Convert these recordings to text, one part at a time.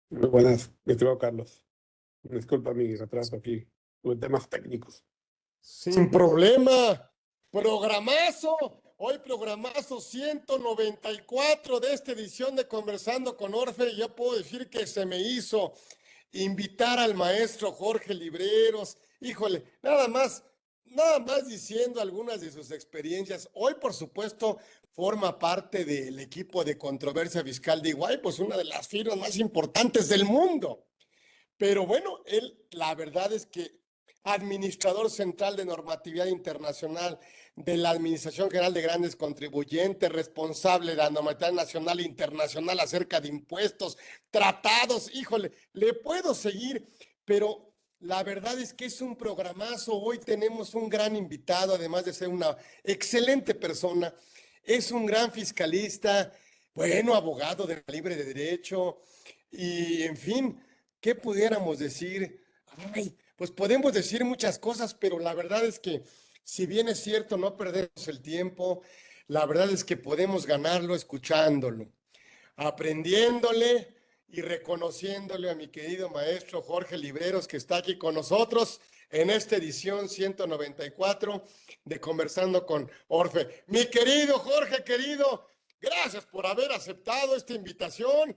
Muy buenas, mi estimado Carlos. Disculpa mi retraso aquí, tuve temas técnicos. Sin problema. Programazo. Hoy programazo 194 de esta edición de Conversando con Orfe. Y yo puedo decir que se me hizo invitar al maestro Jorge Libreros. Híjole, nada más diciendo algunas de sus experiencias. Hoy, por supuesto, forma parte del equipo de controversia fiscal de Iguay, pues una de las firmas más importantes del mundo. Pero bueno, él, la verdad es que administrador central de normatividad internacional de la Administración General de Grandes Contribuyentes, responsable de la normatividad nacional e internacional acerca de impuestos, tratados, híjole, le puedo seguir, pero la verdad es que es un programazo. Hoy tenemos un gran invitado, además de ser una excelente persona, es un gran fiscalista, bueno, abogado de libre de derecho y en fin. ¿Qué pudiéramos decir? Ay, pues podemos decir muchas cosas, pero la verdad es que si bien es cierto, no perdemos el tiempo, la verdad es que podemos ganarlo escuchándolo, aprendiéndole y reconociéndole a mi querido maestro Jorge Libreros, que está aquí con nosotros en esta edición 194 de Conversando con Orfe. Mi querido Jorge, querido, gracias por haber aceptado esta invitación.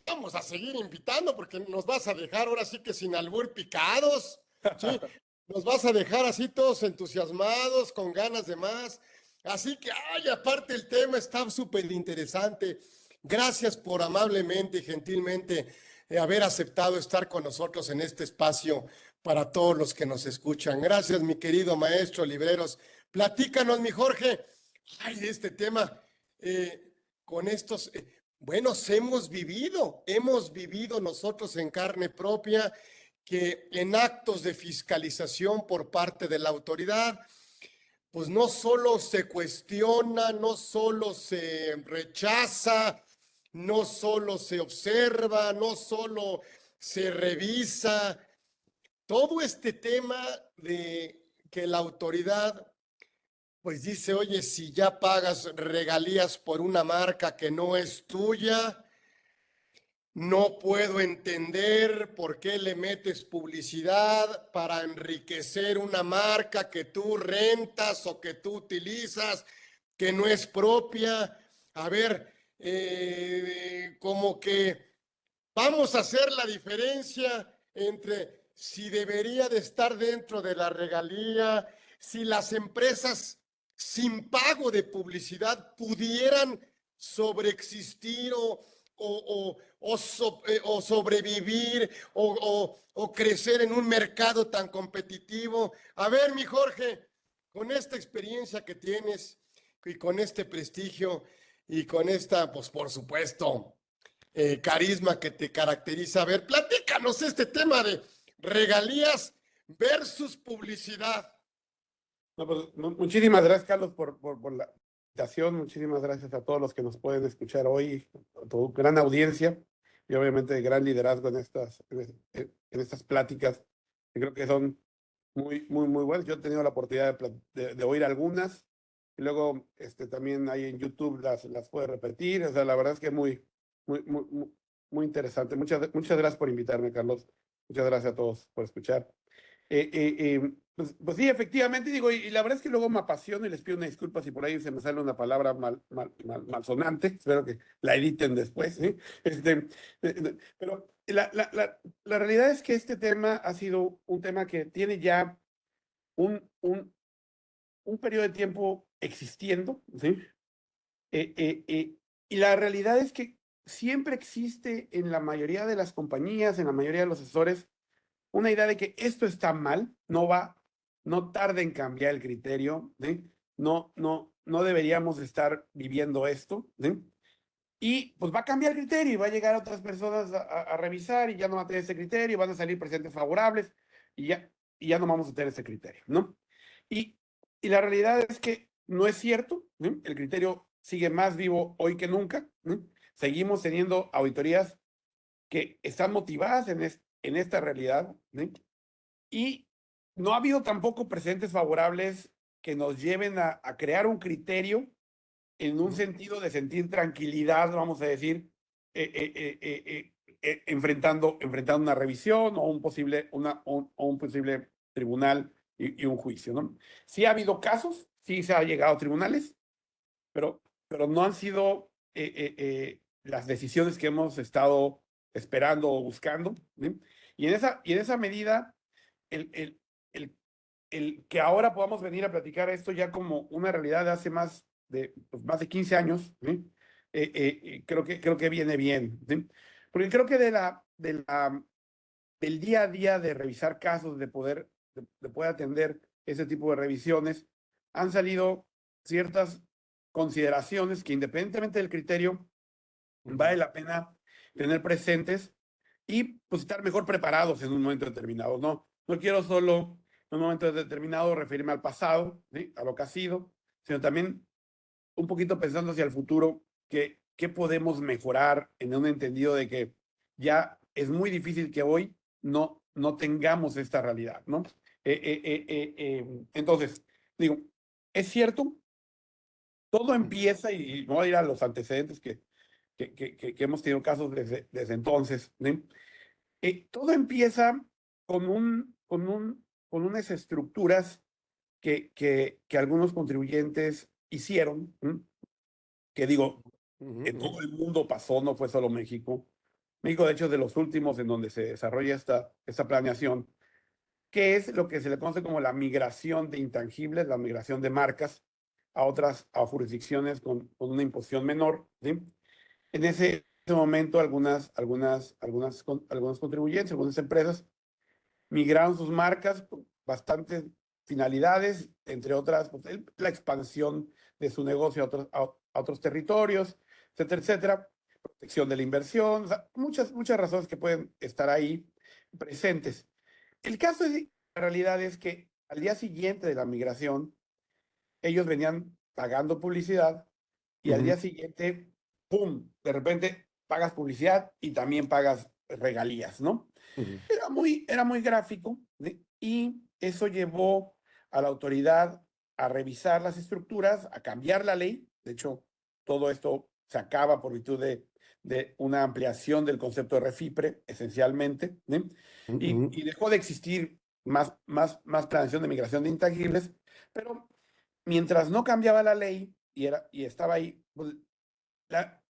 Vamos a seguir invitando porque nos vas a dejar ahora sí que sin albur picados, ¿sí? Nos vas a dejar así todos entusiasmados, con ganas de más. Así que, ay, aparte el tema está súper interesante. Gracias por amablemente y gentilmente haber aceptado estar con nosotros en este espacio para todos los que nos escuchan. Gracias, mi querido maestro Libreros. Platícanos, mi Jorge, ay, de este tema con estos... Bueno, hemos vivido nosotros en carne propia que en actos de fiscalización por parte de la autoridad, pues no solo se cuestiona, no solo se rechaza, no solo se observa, no solo se revisa, todo este tema de que la autoridad pues dice, oye, si ya pagas regalías por una marca que no es tuya, no puedo entender por qué le metes publicidad para enriquecer una marca que tú rentas o que tú utilizas, que no es propia. A ver, como que vamos a hacer la diferencia entre si debería de estar dentro de la regalía, si las empresas sin pago de publicidad pudieran sobreexistir o sobrevivir o crecer en un mercado tan competitivo. A ver, mi Jorge, con esta experiencia que tienes y con este prestigio y con esta, pues por supuesto, carisma que te caracteriza. A ver, platícanos este tema de regalías versus publicidad. No, pues, muchísimas gracias, Carlos, por la invitación. Muchísimas gracias a todos los que nos pueden escuchar hoy, a tu gran audiencia y obviamente gran liderazgo en estas pláticas, que creo que son muy buenas. Yo he tenido la oportunidad de oír algunas y luego también ahí en YouTube las puedo repetir. O sea, la verdad es que muy interesante. Muchas gracias por invitarme, Carlos. Muchas gracias a todos por escuchar. Pues sí, efectivamente, digo, y la verdad es que luego me apasiono y les pido una disculpa si por ahí se me sale una palabra malsonante, espero que la editen después, ¿sí? Pero la realidad es que este tema ha sido un tema que tiene ya un periodo de tiempo existiendo, ¿sí? Y la realidad es que siempre existe en la mayoría de las compañías, en la mayoría de los asesores, una idea de que esto está mal, no tarda en cambiar el criterio, ¿sí? No deberíamos estar viviendo esto, ¿sí? Y pues va a cambiar el criterio y va a llegar otras personas a revisar y ya no va a tener ese criterio, van a salir presentes favorables y ya no vamos a tener ese criterio, ¿no? Y, y la realidad es que no es cierto, ¿sí? El criterio sigue más vivo hoy que nunca, ¿sí? Seguimos teniendo auditorías que están motivadas en esta realidad, ¿sí? Y no ha habido tampoco precedentes favorables que nos lleven a crear un criterio en un sentido de sentir tranquilidad, vamos a decir, enfrentando una revisión o un posible, o un posible tribunal y un juicio, ¿no? Sí ha habido casos, sí se ha llegado a tribunales, pero no han sido las decisiones que hemos estado esperando o buscando, ¿sí? Y en esa medida, el, el, el, el que ahora podamos venir a platicar esto ya como una realidad de hace pues, más de 15 años, ¿sí? Creo que viene bien, ¿sí? Porque creo que del día a día de revisar casos, de poder atender ese tipo de revisiones, han salido ciertas consideraciones que independientemente del criterio, vale la pena tener presentes y pues estar mejor preparados en un momento determinado. No quiero solo en un momento determinado referirme al pasado, ¿sí? A lo que ha sido, sino también un poquito pensando hacia el futuro, qué podemos mejorar en un entendido de que ya es muy difícil que hoy no tengamos esta realidad, ¿no? Entonces, digo, es cierto, todo empieza, y no voy a ir a los antecedentes que hemos tenido casos desde entonces, ¿sí? Todo empieza con unas estructuras que algunos contribuyentes hicieron, ¿sí? Que digo, en todo el mundo pasó, no fue solo México. México, de hecho, es de los últimos en donde se desarrolla esta planeación, que es lo que se le conoce como la migración de intangibles, la migración de marcas a jurisdicciones con una imposición menor, ¿sí? En ese momento, algunos contribuyentes, algunas empresas, migraron sus marcas con bastantes finalidades, entre otras, pues, la expansión de su negocio a otros territorios, etcétera, etcétera, protección de la inversión, o sea, muchas razones que pueden estar ahí presentes. El caso es, la realidad es que al día siguiente de la migración, ellos venían pagando publicidad y al día siguiente, ¡pum!, de repente pagas publicidad y también pagas regalías, ¿no? Era muy gráfico, ¿sí? Y eso llevó a la autoridad a revisar las estructuras, a cambiar la ley. De hecho, todo esto se acaba por virtud de una ampliación del concepto de refipre, esencialmente, ¿sí? Y dejó de existir más planeación de migración de intangibles, pero mientras no cambiaba la ley y estaba ahí, pues, la,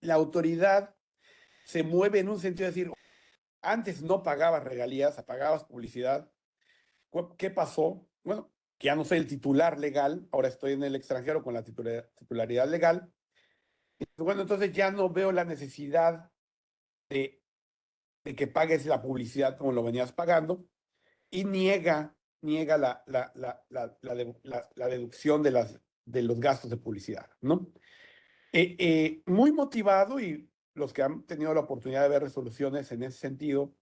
la autoridad se mueve en un sentido de decir, antes no pagabas regalías, pagabas publicidad. ¿Qué pasó? Bueno, que ya no soy el titular legal, ahora estoy en el extranjero con la titularidad legal. Bueno, entonces ya no veo la necesidad de, de que pagues la publicidad como lo venías pagando y niega la deducción de los gastos de publicidad, ¿no? Muy motivado, y los que han tenido la oportunidad de ver resoluciones en ese sentido,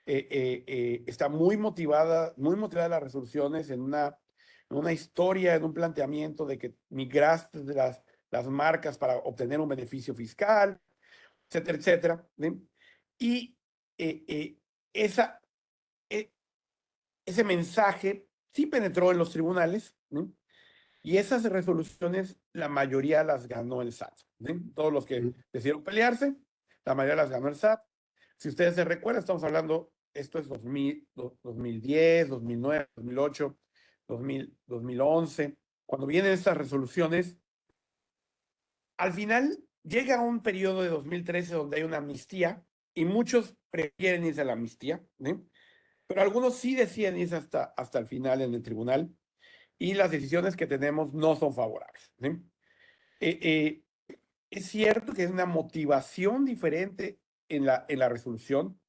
está muy motivada las resoluciones en una historia, en un planteamiento de que migraste de las marcas para obtener un beneficio fiscal, etcétera, etcétera, ¿sí? Y eh, eh, esa, eh, ese mensaje sí penetró en los tribunales, ¿sí? Y esas resoluciones, la mayoría las ganó el SAT, ¿sí? Todos los que decidieron pelearse, la mayoría las ganó el SAT. Si ustedes se recuerdan, estamos hablando, esto es 2010, 2009, 2008, 2011. Cuando vienen estas resoluciones, al final llega un periodo de 2013 donde hay una amnistía y muchos prefieren irse a la amnistía, ¿sí? Pero algunos sí deciden irse hasta el final en el tribunal y las decisiones que tenemos no son favorables, ¿sí? Eh, eh, es cierto que es una motivación diferente en la resolución,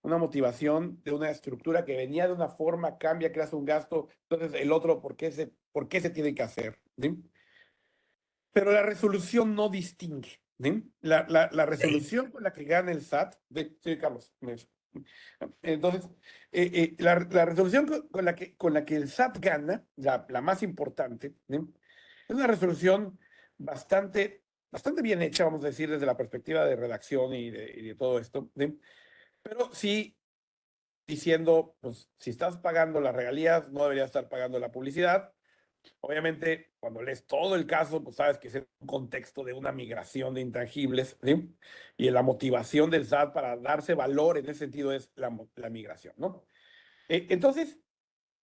una motivación de una estructura que venía de una forma, cambia, creas un gasto, entonces el otro, por qué se tiene que hacer? ¿Sí? Pero la resolución no distingue, ¿sí? La resolución con la que gana el SAT, sí, Carlos, entonces, la resolución con la que el SAT gana, la más importante, ¿sí? Es una resolución bastante bien hecha, vamos a decir, desde la perspectiva de redacción y de todo esto, ¿sí? Pero sí diciendo, pues, si estás pagando las regalías, no deberías estar pagando la publicidad, Obviamente, cuando lees todo el caso, pues sabes que es en un contexto de una migración de intangibles, ¿sí? Y la motivación del SAT para darse valor en ese sentido es la migración, ¿no? Entonces,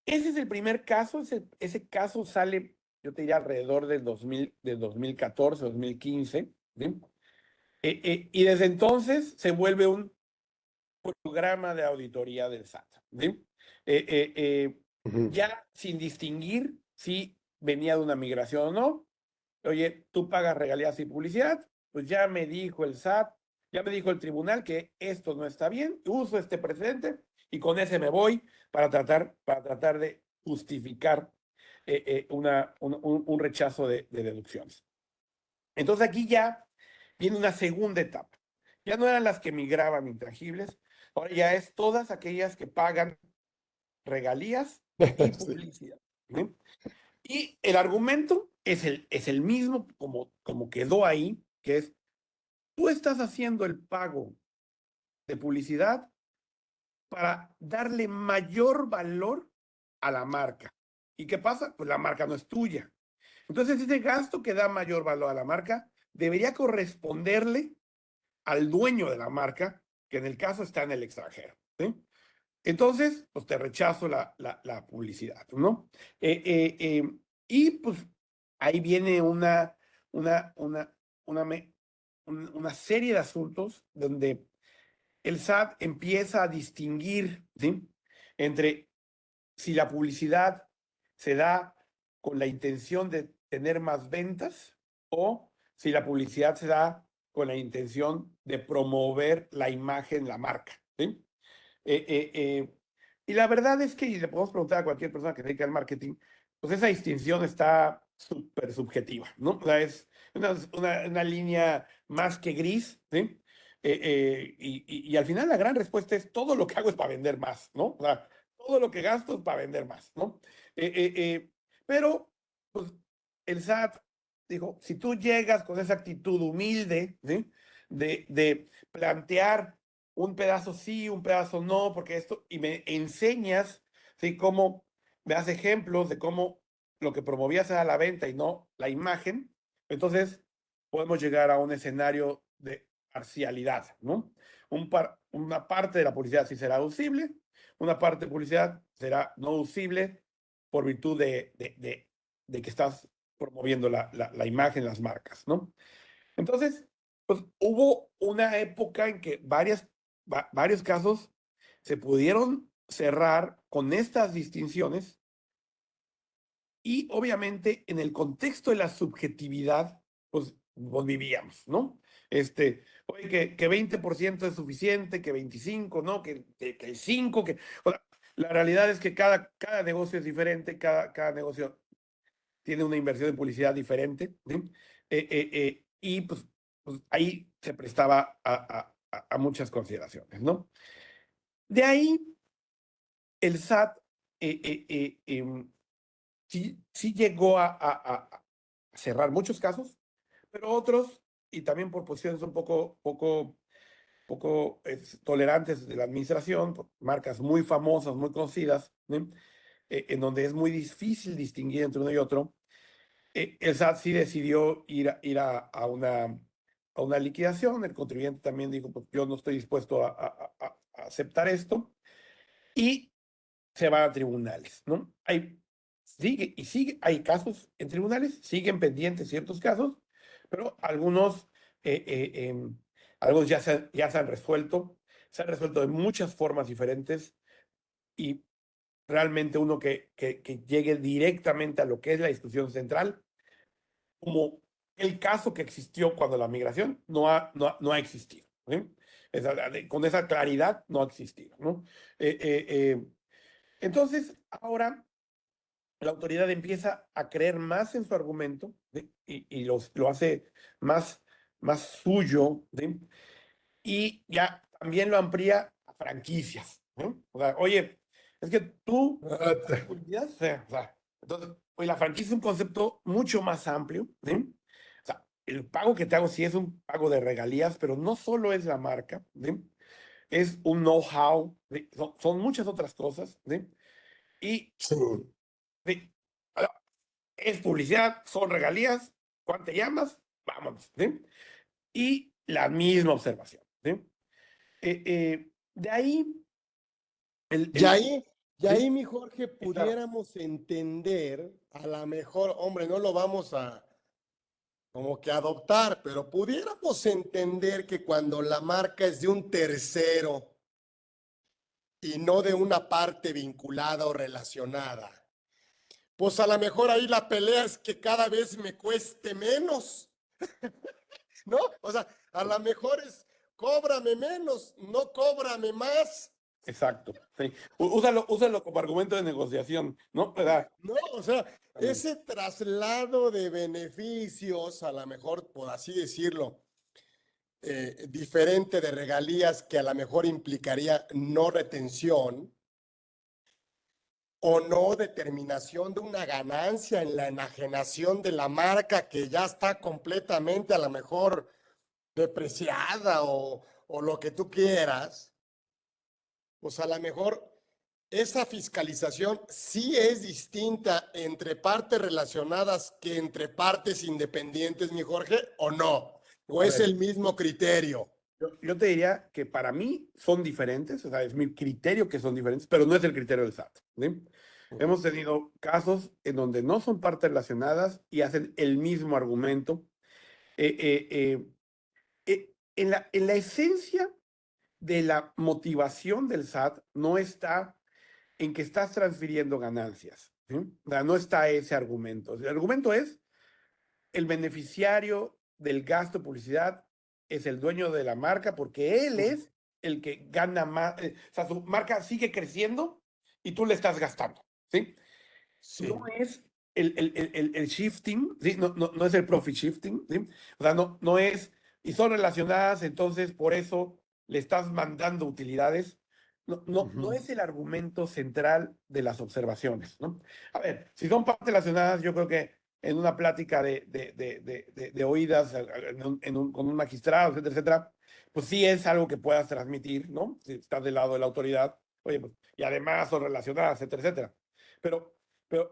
ese es el primer caso, ese caso sale, yo te diría, alrededor del 2014, 2015, ¿sí? Y desde entonces se vuelve un programa de auditoría del SAT, ¿sí? Ujú. Ya sin distinguir si venía de una migración o no. Oye, tú pagas regalías y publicidad, pues ya me dijo el SAT, ya me dijo el tribunal que esto no está bien, uso este precedente y con ese me voy para tratar de justificar un rechazo de deducciones. Entonces aquí ya viene una segunda etapa. Ya no eran las que migraban intangibles, ahora ya es todas aquellas que pagan regalías y Sí. publicidad, ¿sí? Y el argumento es el mismo como quedó ahí, que es, tú estás haciendo el pago de publicidad para darle mayor valor a la marca. ¿Y qué pasa? Pues la marca no es tuya. Entonces ese gasto que da mayor valor a la marca debería corresponderle al dueño de la marca, que en el caso está en el extranjero, ¿sí? Entonces, pues te rechazo la publicidad, ¿no? Eh, eh, eh, y pues ahí viene una, una, una, una serie de asuntos donde el SAT empieza a distinguir, ¿sí? Entre si la publicidad se da con la intención de tener más ventas o si la publicidad se da con la intención de promover la imagen, la marca, ¿sí? Eh, eh, eh, y la verdad es que, y le podemos preguntar a cualquier persona que se dedica al marketing, pues esa distinción está súper subjetiva, ¿no? O sea, es una línea más que gris, ¿sí? Y al final la gran respuesta es todo lo que hago es para vender más, ¿no? O sea, todo lo que gasto es para vender más, ¿no? Eh, eh, eh, pero, pues, el SAT dijo, si tú llegas con esa actitud humilde, ¿sí? De plantear un pedazo sí, un pedazo no, porque esto, y me enseñas, ¿sí? Cómo me das ejemplos de cómo lo que promovías era la venta y no la imagen, entonces podemos llegar a un escenario de parcialidad, ¿no? Una parte de la publicidad sí será usible, una parte de publicidad será no usible por virtud de que estás promoviendo la imagen, las marcas, ¿no? Entonces, pues hubo una época en que varios casos se pudieron cerrar con estas distinciones y obviamente en el contexto de la subjetividad, pues vivíamos, ¿no? Oye, que 20% es suficiente, que 25, ¿no? Que el 5, o sea, la realidad es que cada negocio es diferente, cada negocio tiene una inversión en publicidad diferente, ¿sí? Y pues ahí se prestaba a muchas consideraciones, ¿no? De ahí el SAT sí llegó a cerrar muchos casos, pero otros, y también por posiciones un poco tolerantes de la administración, por marcas muy famosas, muy conocidas, ¿sí? En donde es muy difícil distinguir entre uno y otro, el SAT sí decidió a una liquidación. El contribuyente también dijo, pues yo no estoy dispuesto a aceptar esto. Y se va a tribunales, ¿no? Hay casos en tribunales, siguen pendientes ciertos casos, pero eh, eh, em, algunos ya se han resuelto de muchas formas diferentes y realmente uno que llegue directamente a lo que es la discusión central, como el caso que existió cuando la migración no ha existido, ¿sí? Con esa claridad no ha existido, ¿no? Eh, eh, eh, entonces, ahora la autoridad empieza a creer más en su argumento, ¿sí? Y lo hace más suyo, ¿sí? Y ya también lo amplía a franquicias, ¿no? O sea, oye, es que tú Ah, haces publicidad, o sea, entonces, oye, la franquicia es un concepto mucho más amplio, ¿sí? O sea, el pago que te hago sí es un pago de regalías, pero no solo es la marca, ¿sí? Es un know-how, ¿sí? Son muchas otras cosas, ¿sí? Y sí. sí, es publicidad, son regalías, ¿cuánto te llamas? Vámonos, ¿sí? Y la misma observación, ¿sí? De ahí, el, Y el, ahí, y ¿sí? ahí, mi Jorge, Sí, claro. pudiéramos entender, a lo mejor, hombre, no lo vamos a como que adoptar, pero pudiéramos entender que cuando la marca es de un tercero y no de una parte vinculada o relacionada, pues a lo mejor ahí la pelea es que cada vez me cueste menos, ¿no? O sea, a lo mejor es cóbrame menos, no cóbrame más. Exacto, sí. Úsalo como argumento de negociación, ¿no? ¿Verdad? No, o sea, ese traslado de beneficios, a lo mejor, por así decirlo, diferente de regalías que a lo mejor implicaría no retención o no determinación de una ganancia en la enajenación de la marca que ya está completamente a lo mejor depreciada o lo que tú quieras, pues a lo mejor esa fiscalización sí es distinta entre partes relacionadas que entre partes independientes, mi Jorge, o no, o A es ver, el mismo criterio. yo te diría que para mí son diferentes, o sea, es mi criterio que son diferentes, pero no es el criterio del SAT, ¿sí? Ujú. Hemos tenido casos en donde no son partes relacionadas y hacen el mismo argumento. Eh, eh, en la esencia de la motivación del SAT no está en que estás transfiriendo ganancias, ¿sí? O sea, no está ese argumento. El argumento es el beneficiario del gasto de publicidad es el dueño de la marca porque él es el que gana más, o sea, su marca sigue creciendo y tú le estás gastando, ¿sí? No Sí, es el shifting, ¿sí? No es el profit shifting, ¿sí? O sea, no es, y son relacionadas, entonces por eso le estás mandando utilidades. No ujú, es el argumento central de las observaciones, ¿no? A ver, si son partes relacionadas, yo creo que en una plática de oídas con un magistrado, etcétera, etcétera, pues sí es algo que puedas transmitir, ¿no? Si estás del lado de la autoridad, oye, pues, y además son relacionadas, etcétera, etcétera. Pero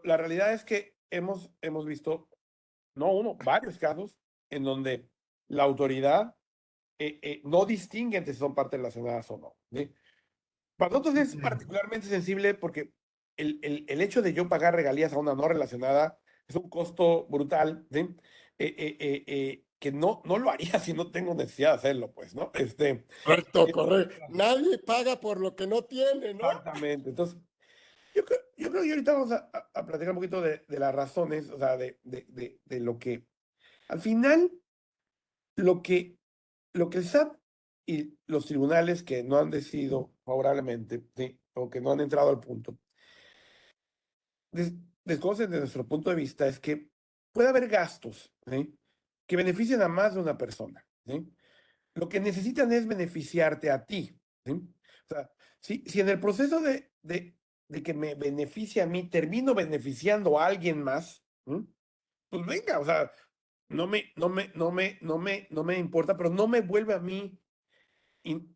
la realidad es que hemos visto, no uno, varios casos en donde la autoridad no distingue entre si son partes relacionadas o no, ¿sí? Para nosotros es particularmente sensible porque el hecho de yo pagar regalías a una no relacionada es un costo brutal, ¿sí? Que no lo haría si no tengo necesidad de hacerlo, pues, ¿no? correcto, correcto. Nadie paga por lo que no tiene, ¿no? Exactamente. Entonces, yo creo que ahorita vamos a platicar un poquito de las razones, o sea, de lo que, al final, lo que, lo que el SAT y los tribunales que no han decidido favorablemente, ¿sí? O que no han entrado al punto, des- desconocen de nuestro punto de vista es que puede haber gastos, ¿sí? Que beneficien a más de una persona, ¿sí? Lo que necesitan es beneficiarte a ti, ¿sí? O sea, si en el proceso de que me beneficie a mí, termino beneficiando a alguien más, ¿sí? Pues venga, o sea, no me importa, pero no me vuelve a mí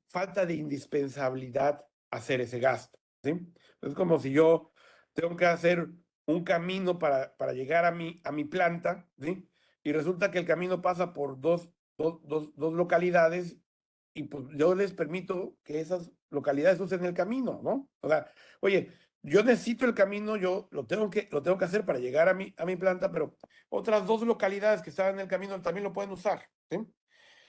falta de indispensabilidad hacer ese gasto, ¿sí? Es como si yo tengo que hacer un camino para llegar a mi planta, ¿sí? Y resulta que el camino pasa por dos localidades y pues yo les permito que esas localidades usen el camino, ¿no? O sea, oye, yo necesito el camino, yo lo tengo que hacer para llegar a mi planta, pero otras dos localidades que estaban en el camino también lo pueden usar, ¿sí?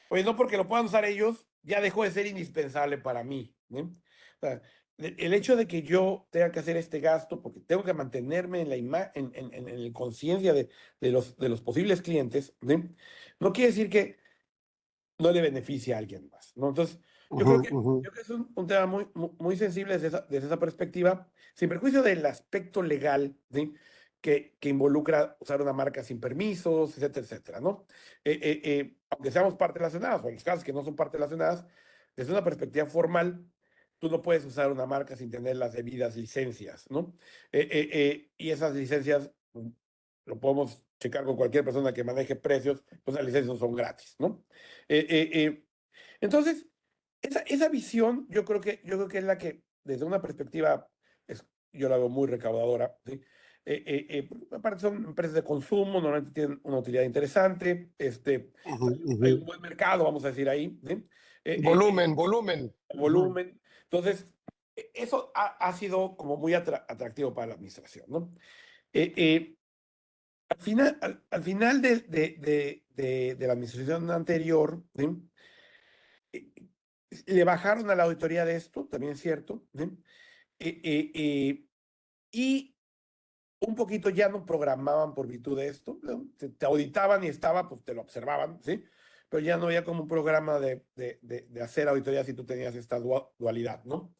Oye, no porque lo puedan usar ellos, ya dejó de ser indispensable para mí, ¿sí? O sea, el hecho de que yo tenga que hacer este gasto, porque tengo que mantenerme en la en conciencia de los posibles clientes, ¿sí? No quiere decir que no le beneficia a alguien más, ¿no? Entonces, yo Ujú, creo que, ujú. yo creo que es un tema muy, muy, muy sensible desde esa perspectiva, sin perjuicio del aspecto legal, ¿sí? Que involucra usar una marca sin permisos, etcétera, etcétera, ¿no? Aunque seamos partes relacionadas, o en los casos que no son partes relacionadas, desde una perspectiva formal, tú no puedes usar una marca sin tener las debidas licencias, ¿no? Y esas licencias, lo podemos checar con cualquier persona que maneje precios, pues las licencias no son gratis, ¿no? Eh, eh, eh, entonces, esa visión yo creo que es la que, desde una perspectiva, yo la veo muy recaudadora, ¿sí? Aparte son empresas de consumo, normalmente tienen una utilidad interesante, Ujú, hay ujú. un buen mercado, vamos a decir ahí, ¿sí? Volumen, volumen. Ujú. Volumen. Entonces, eso ha sido como muy atractivo para la administración, ¿no? Eh, eh, al final de la administración anterior, ¿sí? Eh, le bajaron a la auditoría de esto, también es cierto, ¿sí? Y un poquito ya no programaban por virtud de esto, ¿no? Te auditaban y estaba, pues te lo observaban, ¿sí? Pero ya no había como un programa de hacer auditoría si tú tenías esta dualidad, ¿no?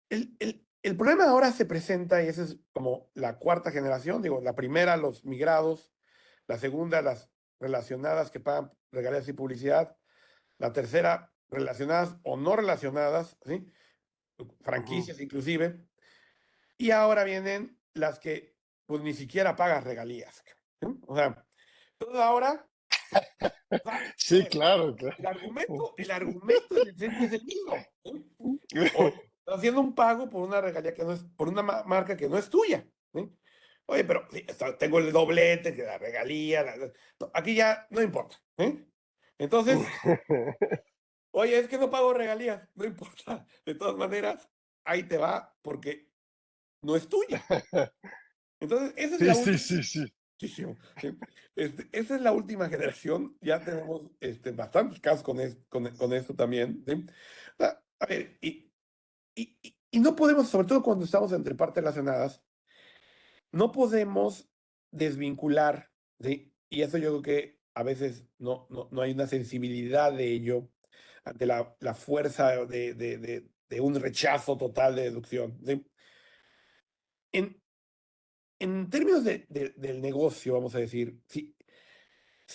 El problema ahora se presenta, y esa es como la cuarta generación, digo, la primera, los migrados, la segunda, las relacionadas que pagan regalías y publicidad, la tercera, relacionadas o no relacionadas, ¿sí? Ujú. Franquicias inclusive, y ahora vienen las que pues ni siquiera pagas regalías, ¿sí? O sea, todo ahora, o sea, a Sí, ver, claro, claro. el argumento en esencia es el mismo, ¿sí? Oye, estás haciendo un pago por una regalía que no es, por una marca que no es tuya, ¿sí? Oye, pero sí, tengo el doblete, que la regalía, no, aquí ya no importa, ¿sí? Entonces, oye, es que no pago regalías, no importa, de todas maneras, ahí te va porque no es tuya. Entonces, esa es Sí, la sí, última. sí, sí. Muchísimo, sí. Esa es la última generación. Ya tenemos bastantes casos con esto también. ¿Sí? A ver, y no podemos, sobre todo cuando estamos entre partes relacionadas, no podemos desvincular, ¿sí? Y eso yo creo que a veces no hay una sensibilidad de ello ante la fuerza de un rechazo total de deducción. ¿Sí? En, en términos del negocio, vamos a decir, si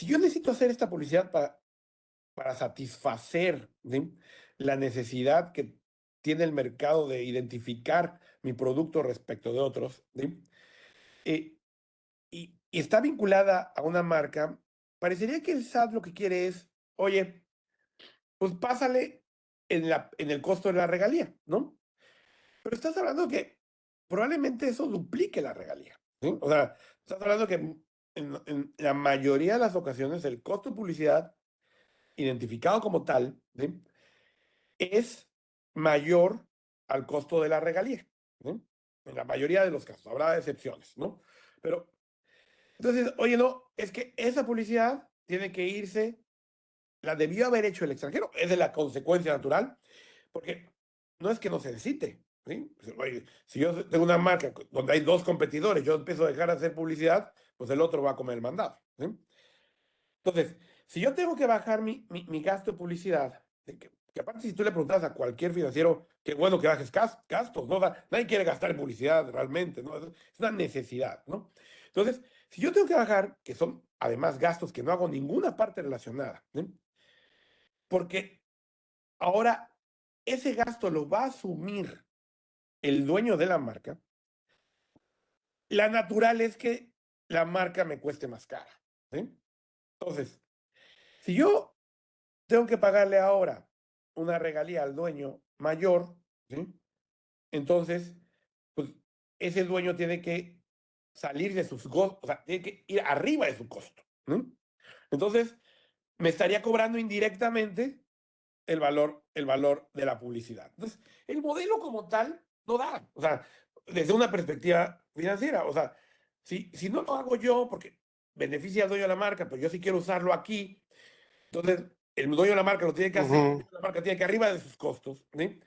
yo necesito hacer esta publicidad para satisfacer, ¿sí? La necesidad que tiene el mercado de identificar mi producto respecto de otros, ¿sí? Eh, y está vinculada a una marca, parecería que el SAT lo que quiere es, oye, pues pásale en el costo de la regalía, ¿no? Pero estás hablando que probablemente eso duplique la regalía, ¿sí? O sea, estás hablando que en la mayoría de las ocasiones el costo de publicidad identificado como tal, ¿sí? Es mayor al costo de la regalía, ¿no? En la mayoría de los casos, habrá excepciones, ¿no? Pero, entonces, oye, no, es que esa publicidad tiene que irse, la debió haber hecho el extranjero, es de la consecuencia natural, porque no es que no se necesite, ¿sí? Oye, si yo tengo una marca donde hay dos competidores, yo empiezo a dejar de hacer publicidad, pues el otro va a comer el mandado, ¿sí? Entonces, si yo tengo que bajar mi gasto de publicidad, que aparte si tú le preguntas a cualquier financiero, qué bueno que bajes gastos, ¿no? Nadie quiere gastar en publicidad realmente, ¿no? Es una necesidad, ¿no? Entonces, si yo tengo que bajar, que son además gastos que no hago ninguna parte relacionada, ¿sí? Porque ahora ese gasto lo va a asumir el dueño de la marca, la natural es que la marca me cueste más cara, ¿sí? Entonces, si yo tengo que pagarle ahora una regalía al dueño mayor, ¿sí? Entonces, pues ese dueño tiene que salir de sus costos, o sea, tiene que ir arriba de su costo, ¿no? Entonces, me estaría cobrando indirectamente el valor de la publicidad. Entonces, el modelo como tal no da, o sea, desde una perspectiva financiera, o sea, si no lo hago yo porque beneficia al dueño de la marca, pero yo sí quiero usarlo aquí, entonces, el dueño de la marca lo tiene que hacer, Ujú. la marca tiene que arriba de sus costos, ¿sí?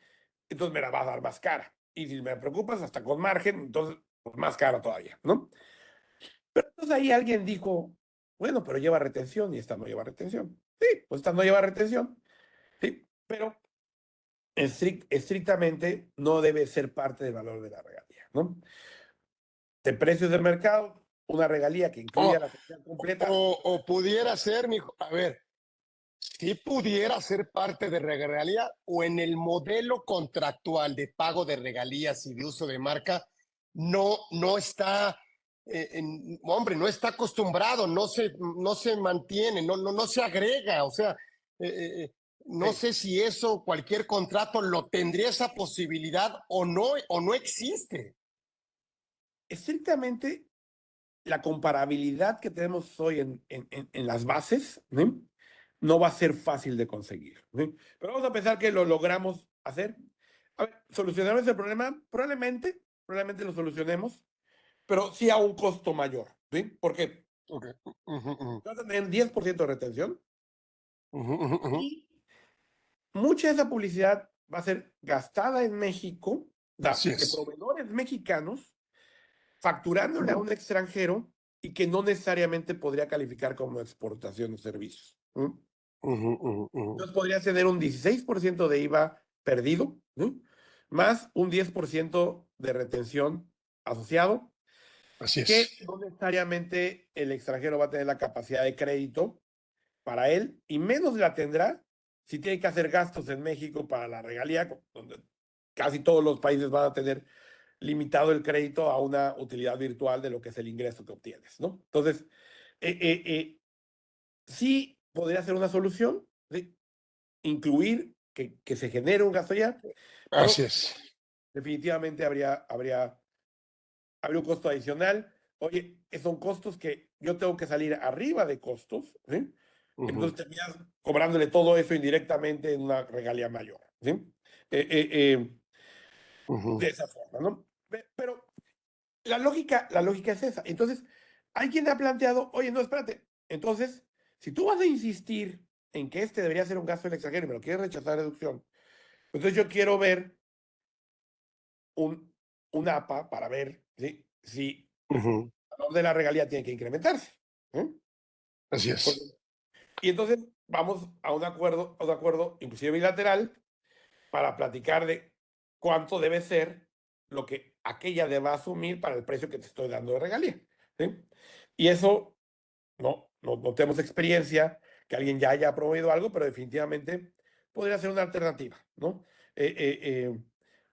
Entonces me la va a dar más cara. Y si me preocupas, hasta con margen, entonces pues, más cara todavía, ¿no? Pero entonces ahí alguien dijo, bueno, pero lleva retención y esta no lleva retención. Sí, pues esta no lleva retención, sí, pero estrictamente no debe ser parte del valor de la regalía, ¿no? De precios del mercado, una regalía que incluya O, la retención completa. o pudiera ser, mijo, a ver, si pudiera ser parte de regalía o en el modelo contractual de pago de regalías y de uso de marca, no está, hombre, no está acostumbrado, no se mantiene, no se agrega, o sea, eh, no Sí. sé si eso, cualquier contrato lo tendría esa posibilidad o no existe. estrictamente la comparabilidad que tenemos hoy en las bases, ¿sí? No va a ser fácil de conseguir, ¿sí? Pero vamos a pensar que lo logramos hacer. A ver, ¿solucionamos el problema? Probablemente lo solucionemos, pero sí a un costo mayor, ¿sí? Porque Ok. Ujú, ujú, vas a tener 10% de retención ujú, ujú, ujú. y mucha de esa publicidad va a ser gastada en México, Así de es. proveedores mexicanos, facturándole a un extranjero y que no necesariamente podría calificar como exportación de servicios. ¿No? Ujú, ujú, ujú. Entonces podría tener un 16% de IVA perdido, ¿no? Más un 10% de retención asociado, Así que es. no necesariamente el extranjero va a tener la capacidad de crédito para él, y menos la tendrá si tiene que hacer gastos en México para la regalía, donde casi todos los países van a tener limitado el crédito a una utilidad virtual de lo que es el ingreso que obtienes, ¿no? Entonces, sí podría ser una solución, ¿sí? Incluir que se genere un gasto ya, Así pero es. definitivamente habría un costo adicional. Oye, son costos que yo tengo que salir arriba de costos, ¿sí? Ujú, Entonces terminas cobrándole todo eso indirectamente en una regalía mayor, ¿sí? Eh, eh, eh, ujú. de esa forma, ¿no? Pero la lógica es esa. Entonces, hay quien ha planteado, oye, no, espérate. Entonces, si tú vas a insistir en que este debería ser un gasto del extranjero y me lo quieres rechazar reducción, entonces yo quiero ver un, un APA para ver, ¿sí? Si Ujú. el valor de la regalía tiene que incrementarse. ¿Eh? Así Porque- es. y entonces vamos a un acuerdo, inclusive bilateral, para platicar de cuánto debe ser lo que aquella deba asumir para el precio que te estoy dando de regalía. ¿Sí? Y eso no tenemos experiencia que alguien ya haya promovido algo, pero definitivamente podría ser una alternativa, ¿no? Eh, eh, eh,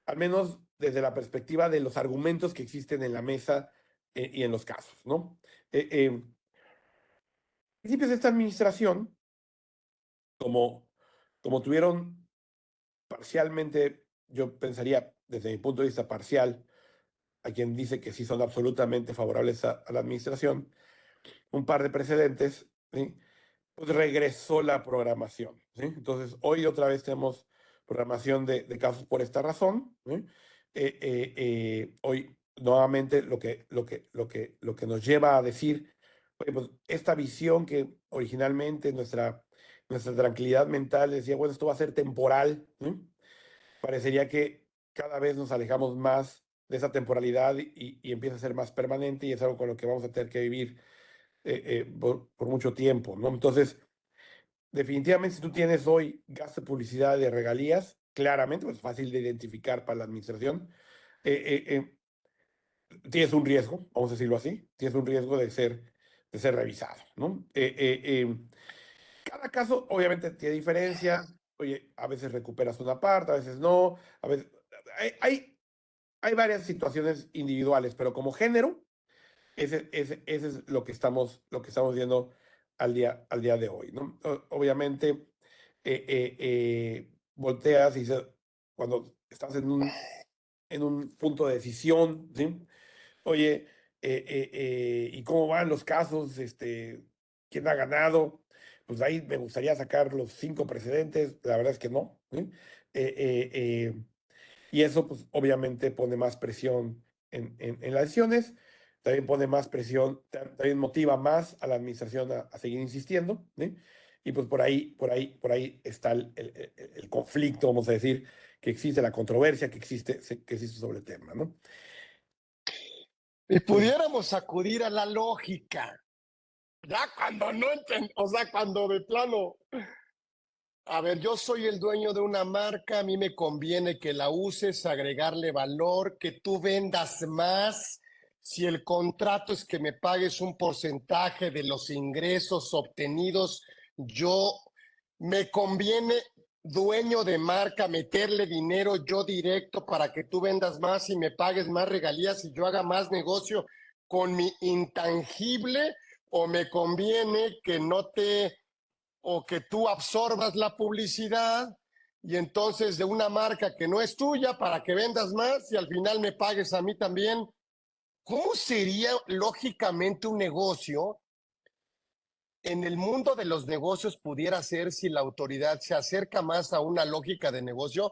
Al menos desde la perspectiva de los argumentos que existen en la mesa y en los casos, ¿no? Principios de esta administración, como, como tuvieron parcialmente, yo pensaría desde mi punto de vista parcial, a quien dice que sí son absolutamente favorables a la administración, un par de precedentes, ¿sí? Pues regresó la programación, ¿sí? Entonces, hoy otra vez tenemos programación de casos por esta razón, ¿sí? Hoy, nuevamente, lo que nos lleva a decir, oye, pues esta visión que originalmente nuestra tranquilidad mental decía, bueno, esto va a ser temporal, ¿sí? Parecería que cada vez nos alejamos más de esa temporalidad y empieza a ser más permanente y es algo con lo que vamos a tener que vivir por mucho tiempo, ¿no? Entonces, definitivamente, si tú tienes hoy gasto de publicidad de regalías, claramente, pues fácil de identificar para la administración, eh, tienes un riesgo, vamos a decirlo así, tienes un riesgo de ser revisado, ¿no? Cada caso, obviamente, tiene diferencias. Oye, a veces recuperas una parte, a veces no, a veces. Hay, hay, hay varias situaciones individuales, pero como género, ese es lo que estamos viendo al día de hoy, ¿no? Obviamente, volteas y dices, cuando estás en un punto de decisión, ¿sí? Oye, ¿y cómo van los casos? ¿Quién ha ganado? Pues ahí me gustaría sacar los 5 precedentes, la verdad es que no, ¿sí? Eh, eh, eh, y eso, pues, obviamente pone más presión en las decisiones, también pone más presión, también motiva más a la administración a seguir insistiendo, ¿sí? Y pues por ahí está el conflicto, vamos a decir, que existe, la controversia que existe sobre el tema, ¿no? Y pudiéramos acudir a la lógica. Ya cuando no entiendo, o sea, cuando de plano, a ver, yo soy el dueño de una marca, a mí me conviene que la uses, agregarle valor, que tú vendas más. Si el contrato es que me pagues un porcentaje de los ingresos obtenidos, yo me conviene, dueño de marca, meterle dinero yo directo para que tú vendas más y me pagues más regalías y yo haga más negocio con mi intangible, o me conviene que no te o que tú absorbas la publicidad y entonces de una marca que no es tuya para que vendas más y al final me pagues a mí también. ¿Cómo sería lógicamente un negocio en el mundo de los negocios pudiera ser si la autoridad se acerca más a una lógica de negocio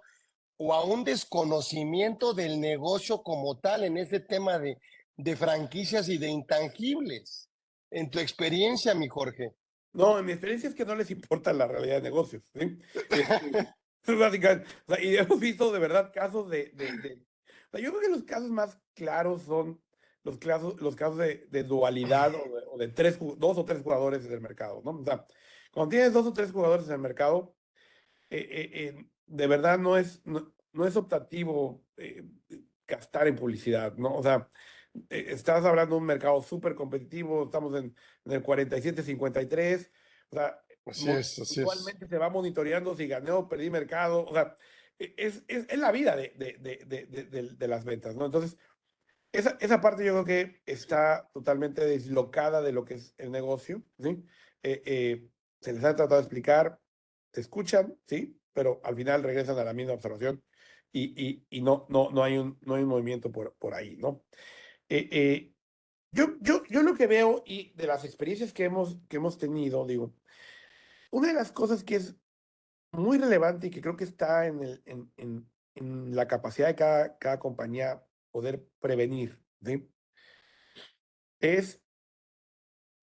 o a un desconocimiento del negocio como tal en este tema de franquicias y de intangibles? En tu experiencia, mi Jorge. No, en mi experiencia es que no les importa la realidad de negocios, ¿sí? Este, básicamente, o sea, y hemos visto de verdad casos o sea, yo creo que los casos más claros son los casos de dualidad o de dos o tres jugadores en el mercado, ¿no? O sea, cuando tienes dos o tres jugadores en el mercado, de verdad no es optativo gastar en publicidad, ¿no? O sea, estás hablando de un mercado súper competitivo, estamos en el 47-53, o sea, Así es, así es. puntualmente se va monitoreando si gané o perdí mercado, o sea, es la vida de las ventas, ¿no? Entonces, esa parte yo creo que está totalmente deslocada de lo que es el negocio, ¿sí? Se les ha tratado de explicar, te escuchan, ¿sí? Pero al final regresan a la misma observación y no hay un movimiento por ahí, ¿no? Eh, eh, yo lo que veo y de las experiencias que hemos tenido, digo, una de las cosas que es muy relevante y que creo que está en la capacidad de cada compañía poder prevenir, ¿sí? Es